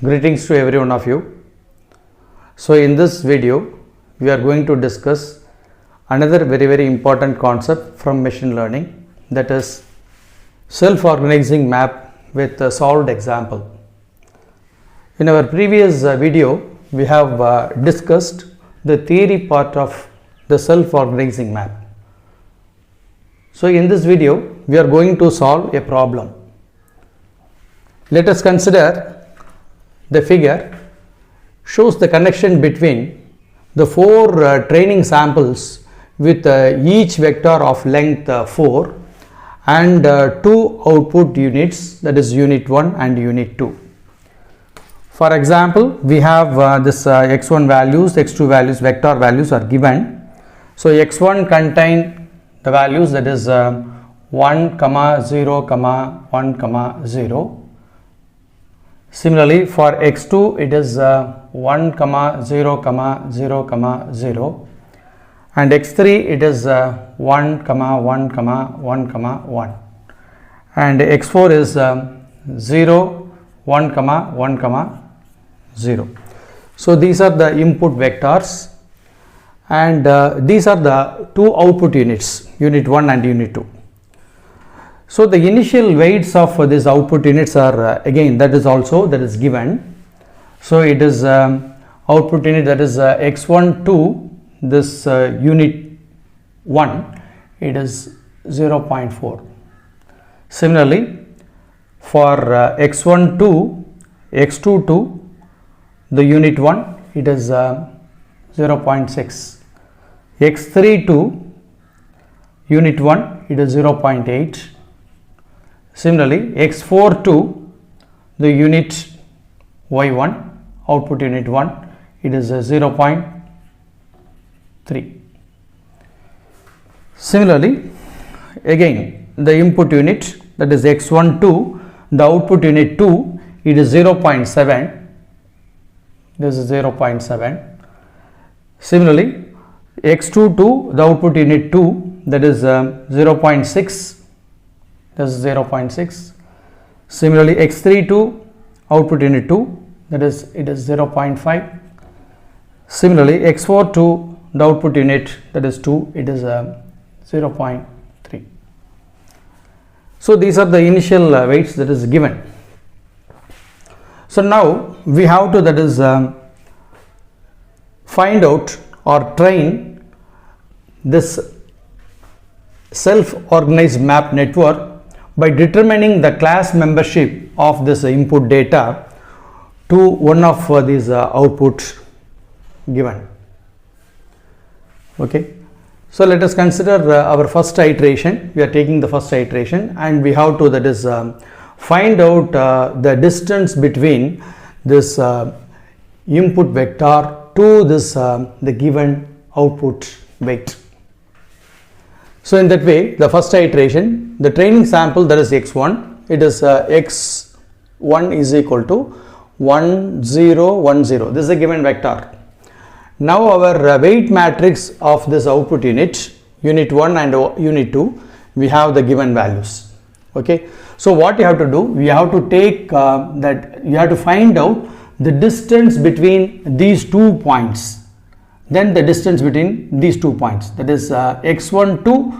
Greetings to every one of you. So in this video we are going to discuss another very important concept from machine learning, that is self-organizing map with a solved example. In our previous video we have discussed the theory part of the self-organizing map. So in this video we are going to solve a problem. Let us consider the figure shows the connection between the four training samples with each vector of length 4 and two output units, that is unit 1 and unit 2. For example, we have this x1 values, x2 values, vector values are given. So x1 contain the values, that is 1, 0, 1, 0. Similarly, for x2 it is 1, 0, 0, 0, and x3 it is 1, 1, 1, and x4 is 0, 1, 1, 0. So these are the input vectors, and these are the two output units, unit 1 and unit 2. So the initial weights of these output units are again that is given. So it is output unit, that is x1 to this unit 1, it is 0.4. Similarly, for x1 to x2 to the unit 1, it is 0.6. x3 to unit 1, it is 0.8. Similarly, x4 to the unit y1, output unit 1, it is 0.3. Similarly, again the input unit, that is x1 to the output unit 2, it is 0.7. This is 0.7. Similarly, x2 to the output unit 2, that is 0.6. This is 0.6. Similarly, x3 to output unit 2, that is it is 0.5. Similarly, x4 to the output unit, that is 2, it is 0.3. So these are the initial weights that is given. So now we have to find out or train this self-organized map network by determining the class membership of this input data to one of these outputs given. Okay, so let us consider our first iteration. We are taking the first iteration and we have to find out the distance between this input vector to this the given output weight. So in that way, the first iteration, the training sample, that is x1, it is x1 is equal to 1, 0, 1, 0. This is a given vector. Now our weight matrix of this output unit, unit 1 and unit 2, we have the given values. Okay. So what you have to do, we have to take you have to find out the distance between these 2 points. Then the distance between these 2 points, that is x1 to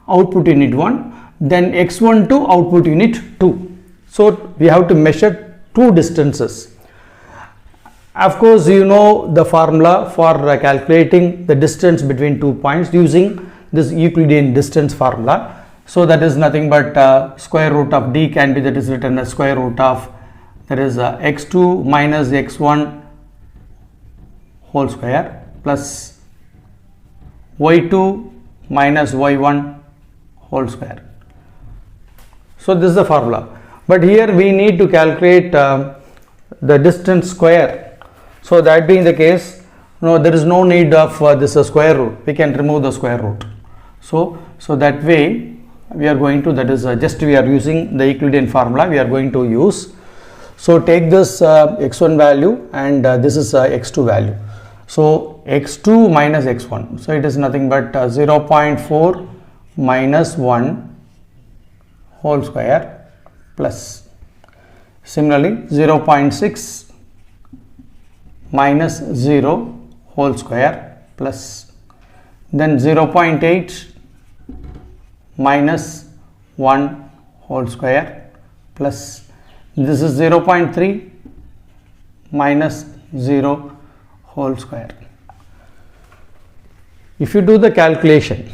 output unit 1, then x1 to output unit 2. So we have to measure two distances. Of course, you know the formula for calculating the distance between 2 points using this Euclidean distance formula. So that is nothing but square root of d can be, that is written as square root of, that is x2 minus x1 whole square plus y2 minus y1 whole square. So this is the formula, but here we need to calculate the distance square. So that being the case, there is no need of this square root. We can remove the square root. So that way we are going to, that is we are using the Euclidean formula we are going to use. So take this x1 value and this is x2 value. So x2 minus x1, so it is nothing but 0.4 minus 1 whole square plus, similarly 0.6 minus 0 whole square plus then 0.8 minus 1 whole square plus this is 0.3 minus 0 whole square. If you do the calculation,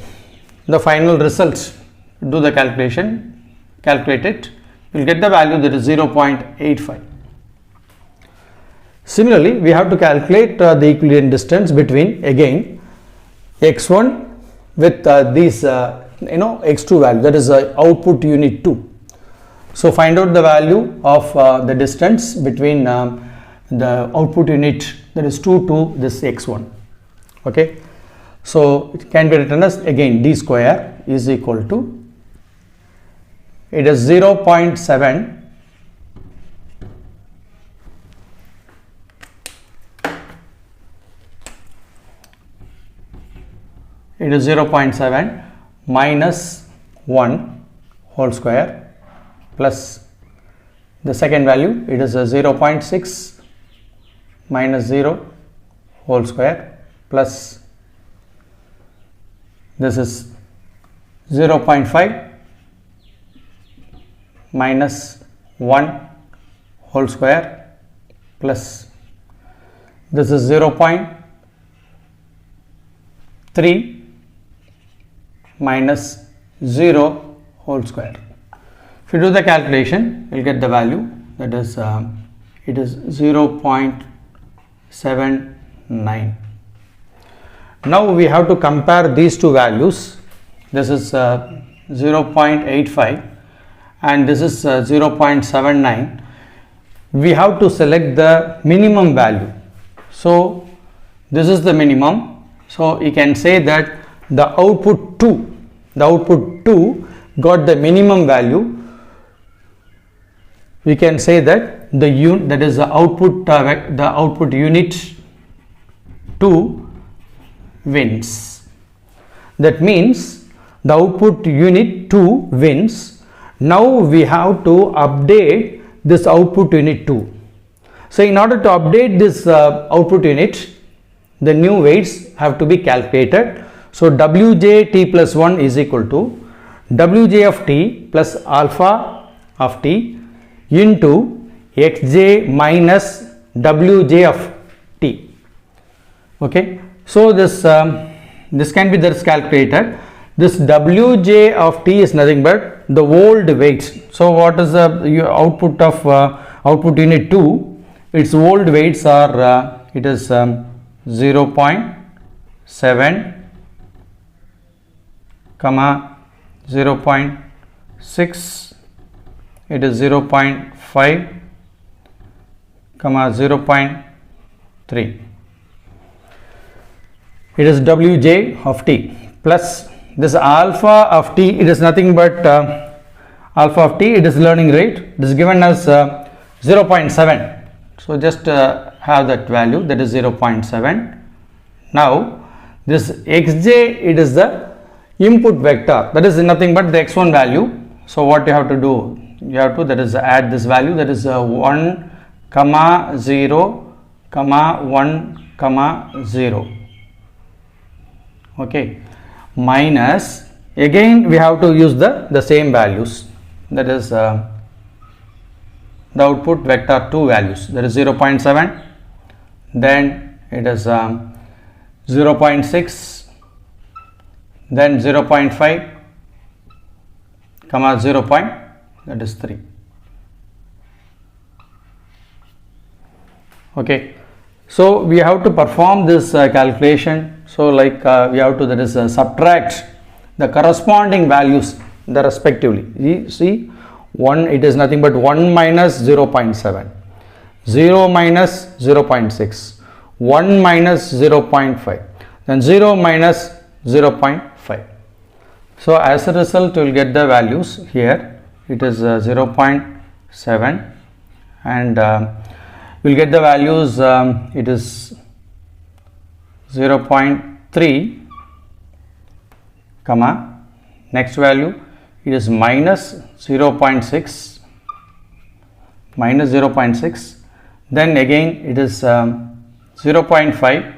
the final results, do the calculation, calculate it, you will get the value that is 0.85. Similarly, we have to calculate the equivalent distance between again x1 with these x2 value, that is output unit 2. So find out the value of the distance between the output unit, that is 2 to this x1. Okay, so it can be written as again d square is equal to, it is 0.7 it is 0.7 minus 1 whole square plus the second value, it is a 0.6 minus 0 whole square plus this is 0.5 minus 1 whole square plus this is 0.3 minus 0 whole square. If you do the calculation, you will get the value, that is it is 0.79. Now we have to compare these two values. This is 0.85 and this is 0.79. We have to select the minimum value. So this is the minimum. So you can say that the output 2 got the minimum value. We can say that the output unit 2 wins. That means the output unit 2 wins. Now we have to update this output unit 2. So in order to update this output unit, the new weights have to be calculated. So Wj t plus 1 is equal to Wj of t plus alpha of t into xj minus Wj of t. Okay, so this can be thus calculated. This Wj of t is nothing but the old weights. So what is the output of output unit 2? Its old weights are it is 0.7 comma 0.6, it is 0.5 comma 0.3. It is Wj of t plus this alpha of t, it is nothing but alpha of t, it is learning rate, it is given as 0.7. So just have that value, that is 0.7. Now this xj, it is the input vector, that is nothing but the x1 value. So what you have to do, you have to, that is add this value, that is 1 comma 0 comma 1 comma 0. Okay, minus, again we have to use the same values, that is the output vector 2 values, that is 0.7, then it is 0.6, then 0.5 comma 0. That is 3. Okay, so we have to perform this calculation. So like we have to, that is subtract the corresponding values the respectively. You see 1, it is nothing but 1 minus 0.7, 0 minus 0.6, 1 minus 0.5, then 0 minus 0.5. So as a result you will get the values here, it is 0.7 and we will get the values, it is 0.3 comma, next value it is minus 0.6, minus 0.6, then again it is 0.5,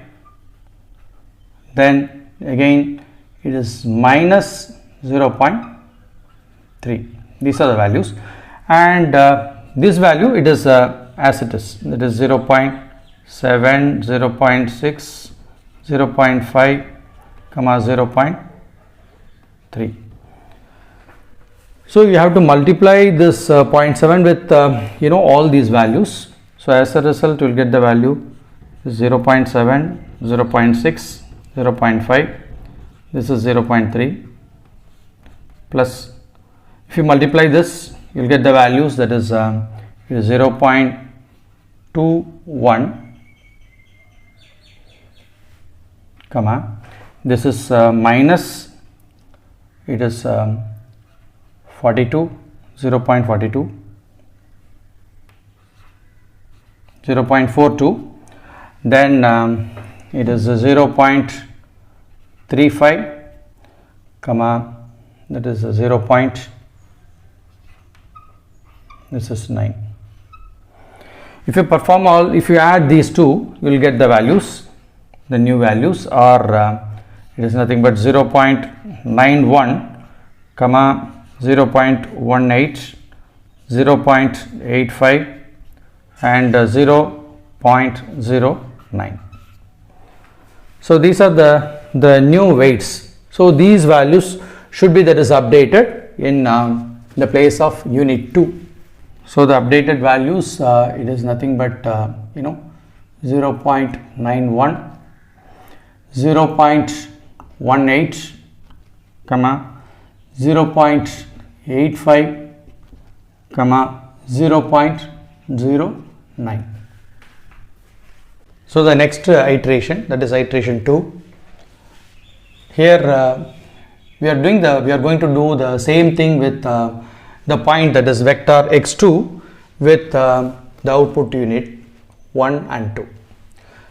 then again it is minus 0.3. These are the values, and this value it is as it is, that is 0.7, 0.6, 0.5, 0.3. So you have to multiply this 0.7 with all these values. So as a result you will get the value 0.7, 0.6, 0.5, this is 0.3, plus if you multiply this you will get the values, that is 0.21, this is minus, it is 42, 0.42, 0.42, then it is 0.35, that is 0. This is 9. If you perform all, if you add these two, you will get the values. The new values are it is nothing but 0.91, 0.18, 0.85 and 0.09. So these are the new weights. So these values should be, that is updated in the place of unit 2. So the updated values it is nothing but 0.91, 0.18, 0.85, 0.09. So the next iteration, that is iteration 2. Here we are going to do the same thing with the point, that is vector x2 with the output unit 1 and 2.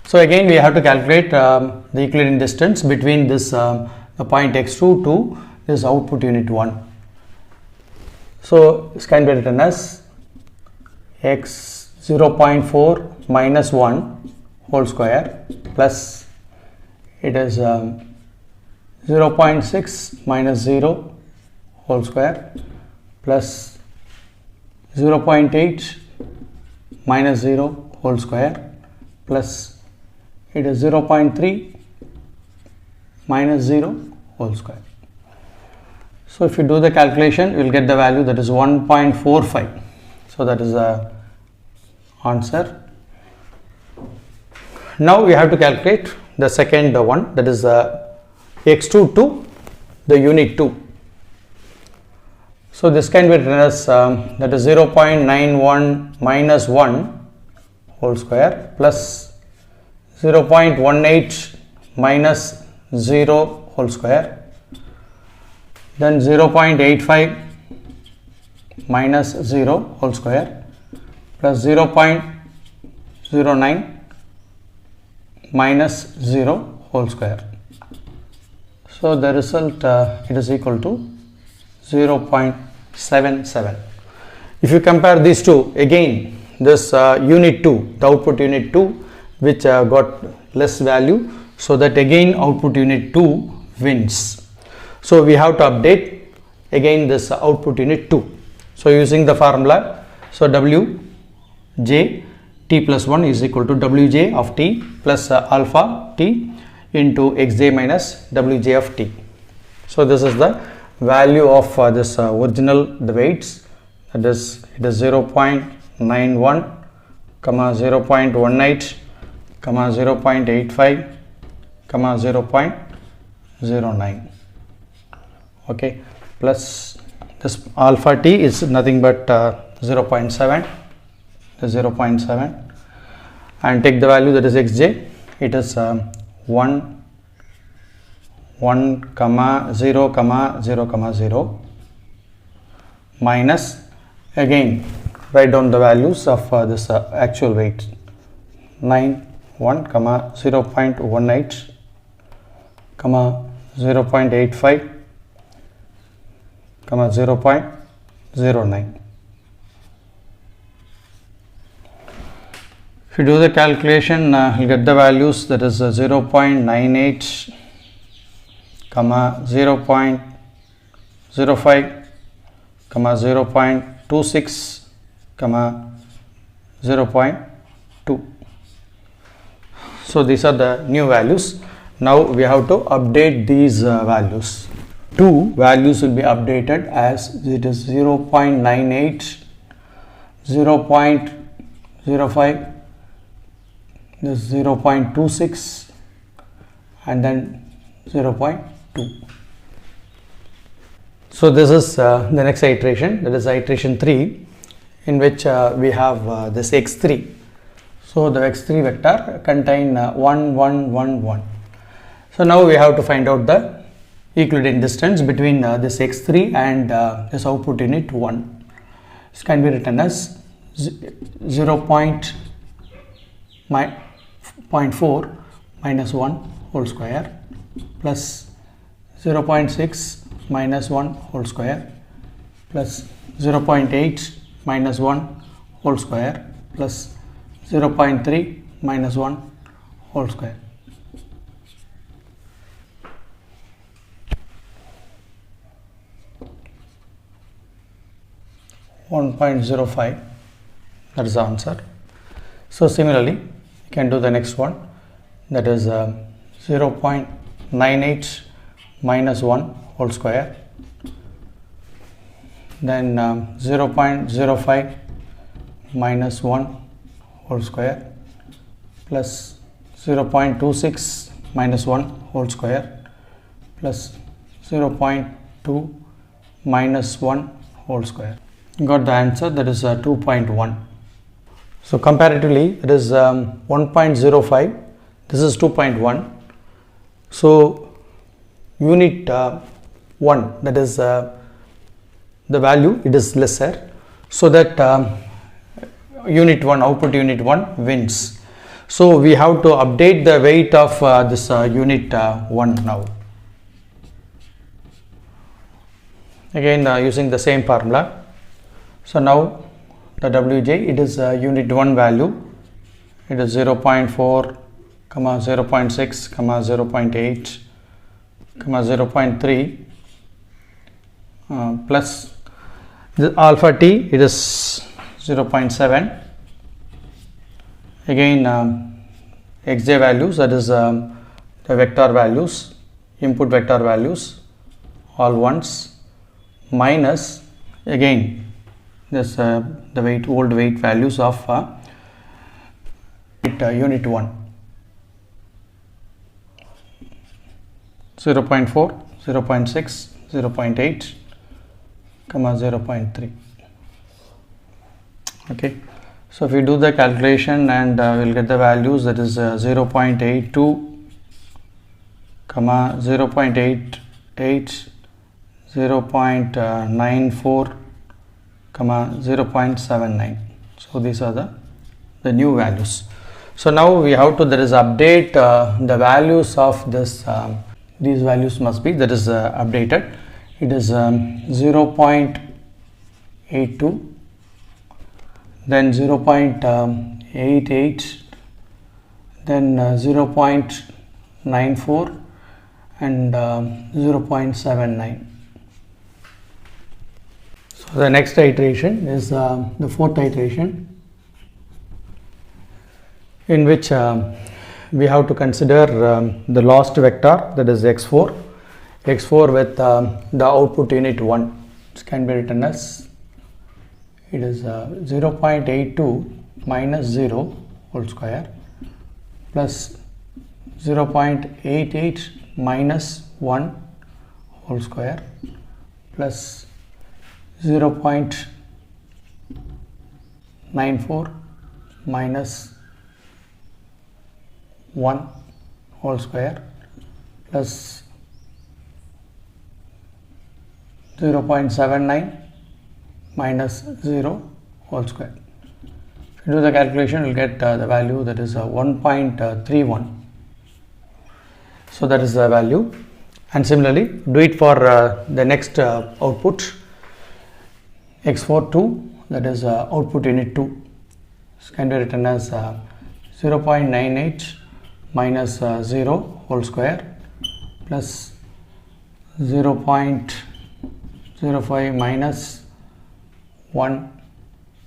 So again we have to calculate the Euclidean distance between this the point x2 to this output unit 1. So this can be written as x 0.4 minus 1 whole square plus it is 0.6 minus 0 whole square plus 0.8 minus 0 whole square plus it is 0.3 minus 0 whole square. So if you do the calculation, you will get the value, that is 1.45. So that is the answer. Now we have to calculate the second one, that is x2 to the unit 2. So this can be written as that is 0.91 minus 1 whole square plus 0.18 minus 0 whole square, then 0.85 minus 0 whole square plus 0.09 minus 0 whole square. So the result it is equal to 0.77. If you compare these two, again this unit 2, the output unit 2 which got less value, so that again output unit 2 wins. So we have to update again this output unit 2. So using the formula, so Wj t plus 1 is equal to Wj of t plus alpha t into xj minus Wj of t. So this is the value of this original the weights, that is it is 0.91, 0.18, 0.85, 0.09. Okay, plus this alpha t is nothing but 0.7, and take the value, that is xj, it is 1, 0, 0, 0, minus, again write down the values of this actual weight, 9, 1, 0.18, 0.85, 0.09. If you do the calculation, you'll get the values, that is 0.98, comma 0.05, comma 0.26, comma 0.2. So these are the new values. Now we have to update these values. Two values will be updated as it is 0.98, 0.05, this 0.26 and then 0.2. So this is the next iteration, that is iteration 3, in which we have this x3. So the x3 vector contain 1, 1, 1, 1. So now we have to find out the Euclidean distance between this x3 and this output unit 1. This can be written as 0.4 minus 1 whole square plus 0.6 minus 1 whole square plus 0.8 minus 1 whole square plus 0.3 minus 1 whole square. .05, that is the answer. So similarly, you can do the next one, that is 0.98 minus 1 whole square, then 0.05 minus 1 whole square plus 0.26 minus 1 whole square plus 0.2 minus 1 whole square. Got the answer, that is 2.1. So comparatively it is 1.05, this is 2.1. So unit 1, that is the value, it is lesser, so that unit 1, output unit 1 wins. So we have to update the weight of this unit 1 now. Again using the same formula. So now the Wj, it is unit 1 value, it is 0.4, 0.6, 0.8, 0.3 plus the alpha t, it is 0.7. Again xj values, that is the vector values, input vector values, all ones, minus again this the weight, old weight values of unit 1, 0.4, 0.6, 0.8, 0.3. Okay, so if we do the calculation and we'll get the values, that is 0.82, 0.88, 0.94, 0.79. So these are the new values. So now we have to, that is update the values of this, these values must be, that is updated. It is 0.82, then 0.88, then 0.94 and 0.79. So the next iteration is the fourth iteration, in which we have to consider the lost vector, that is x4 with the output unit 1. It can be written as, it is 0.82 minus 0 whole square plus 0.88 minus 1 whole square plus 0.94 minus 1 whole square plus 0.79 minus 0 whole square. If you do the calculation, you will get the value, that is 1.31. So that is the value. And similarly, do it for the next output, x42, that is output unit 2. This can be written as 0.98 minus 0 whole square plus 0.05 minus 1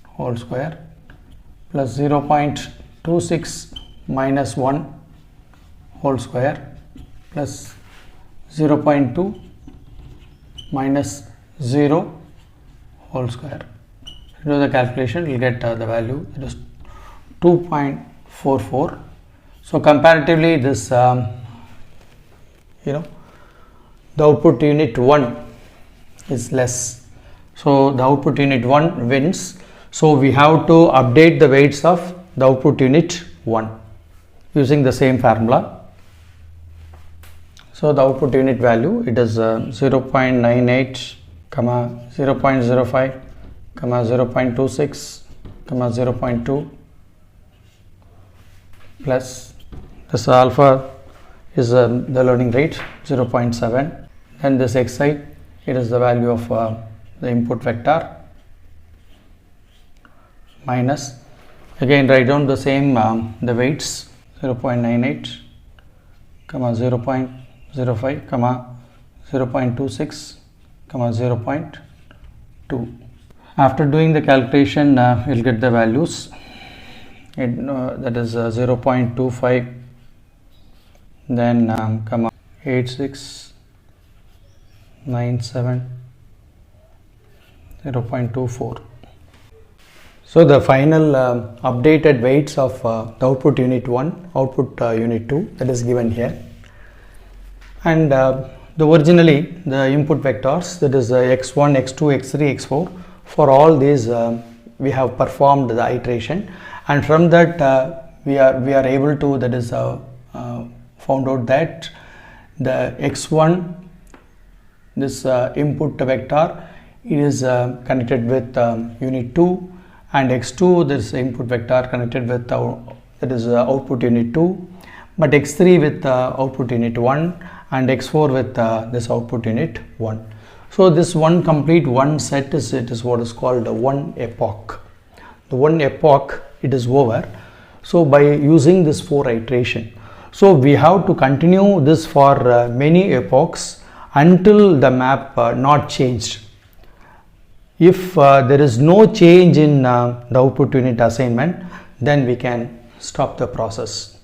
whole square plus 0.26 minus 1 whole square plus 0.2 minus 0 whole square. Do the calculation, we will get the value, it is 2.44. So comparatively this the output unit 1 is less, so the output unit 1 wins. So we have to update the weights of the output unit 1 using the same formula. So the output unit value, it is 0.98 comma 0.05 comma 0.26 comma 0.2 plus this alpha is the learning rate 0.7, then this xi, it is the value of the input vector, minus again write down the same the weights 0.98 comma 0.05 comma 0.26 comma 0.2. After doing the calculation we'll get the values, that is 0.25, then comma 8697, 0.24. So the final updated weights of the output unit 1, output unit 2, that is given here, and the originally the input vectors, that is x1, x2, x3, x4, for all these we have performed the iteration, and from that we are able to, that is found out that the x1, this input vector, it is connected with unit 2, and x2, this input vector connected with that is output unit 2, but x3 with output unit 1 and x4 with this output unit 1. So this one complete one set is, it is what is called one epoch. The one epoch, it is over. So by using this 4 iteration, so we have to continue this for many epochs until the map not changed. If there is no change in the output unit assignment, then we can stop the process.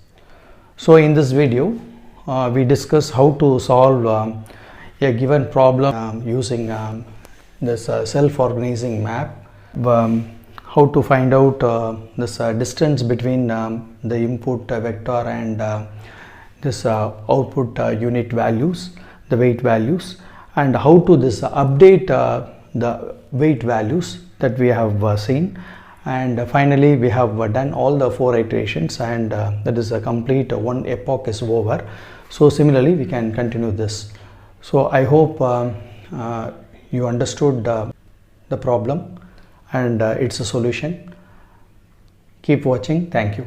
So in this video we discuss how to solve a given problem using this self-organizing map, how to find out this distance between the input vector and this output unit values, the weight values, and how to this update the weight values that we have seen, and finally we have done all the 4 iterations, and that is a complete one epoch is over. So similarly we can continue this. So I hope you understood the problem and its a solution. Keep watching. Thank you.